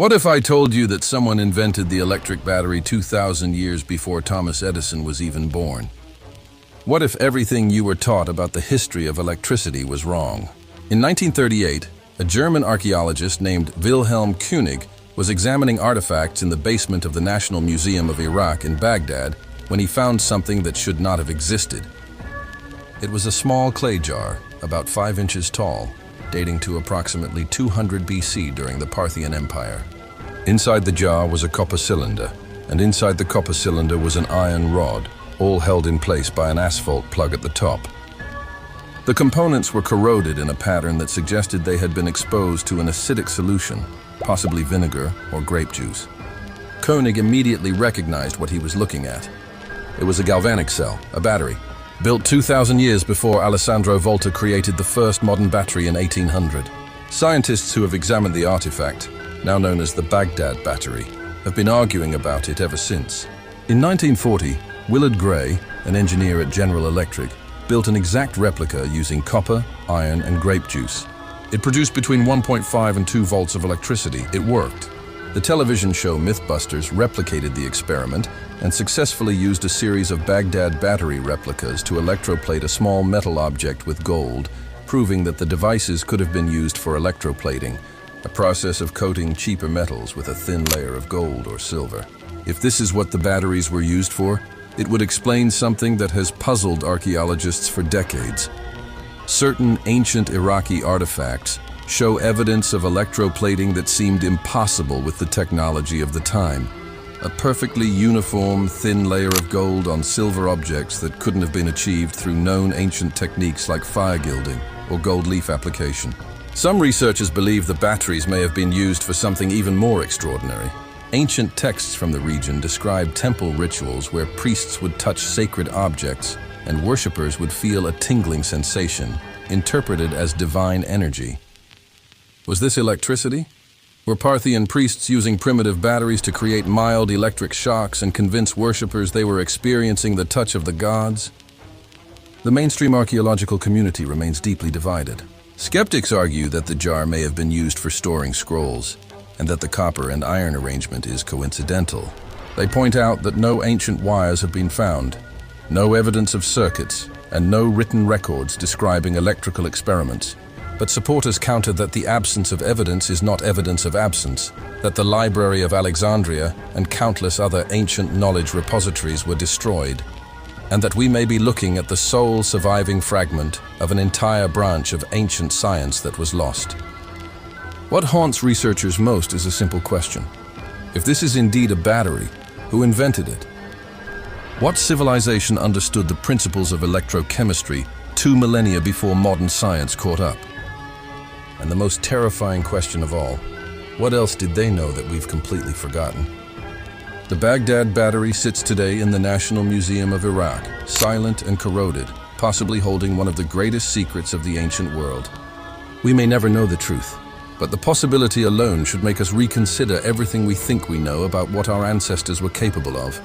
What if I told you that someone invented the electric battery 2,000 years before Thomas Edison was even born? What if everything you were taught about the history of electricity was wrong? In 1938, a German archaeologist named Wilhelm König was examining artifacts in the basement of the National Museum of Iraq in Baghdad when he found something that should not have existed. It was a small clay jar, about 5 inches tall, dating to approximately 200 BC during the Parthian Empire. Inside the jar was a copper cylinder, and inside the copper cylinder was an iron rod, all held in place by an asphalt plug at the top. The components were corroded in a pattern that suggested they had been exposed to an acidic solution, possibly vinegar or grape juice. König immediately recognized what he was looking at. It was a galvanic cell, a battery, built 2,000 years before Alessandro Volta created the first modern battery in 1800. Scientists who have examined the artifact, now known as the Baghdad battery, have been arguing about it ever since. In 1940, Willard Gray, an engineer at General Electric, built an exact replica using copper, iron, and grape juice. It produced between 1.5 and 2 volts of electricity. It worked. The television show Mythbusters replicated the experiment and successfully used a series of Baghdad battery replicas to electroplate a small metal object with gold, proving that the devices could have been used for electroplating, a process of coating cheaper metals with a thin layer of gold or silver. If this is what the batteries were used for, it would explain something that has puzzled archaeologists for decades. Certain ancient Iraqi artifacts show evidence of electroplating that seemed impossible with the technology of the time. A perfectly uniform, thin layer of gold on silver objects that couldn't have been achieved through known ancient techniques like fire gilding or gold leaf application. Some researchers believe the batteries may have been used for something even more extraordinary. Ancient texts from the region describe temple rituals where priests would touch sacred objects and worshippers would feel a tingling sensation, interpreted as divine energy. Was this electricity? Were Parthian priests using primitive batteries to create mild electric shocks and convince worshippers they were experiencing the touch of the gods? The mainstream archaeological community remains deeply divided. Skeptics argue that the jar may have been used for storing scrolls, and that the copper and iron arrangement is coincidental. They point out that no ancient wires have been found, no evidence of circuits, and no written records describing electrical experiments. But supporters counter that the absence of evidence is not evidence of absence, that the Library of Alexandria and countless other ancient knowledge repositories were destroyed, and that we may be looking at the sole surviving fragment of an entire branch of ancient science that was lost. What haunts researchers most is a simple question. If this is indeed a battery, who invented it? What civilization understood the principles of electrochemistry 2 millennia before modern science caught up? And the most terrifying question of all, what else did they know that we've completely forgotten? The Baghdad battery sits today in the National Museum of Iraq, silent and corroded, possibly holding one of the greatest secrets of the ancient world. We may never know the truth, but the possibility alone should make us reconsider everything we think we know about what our ancestors were capable of.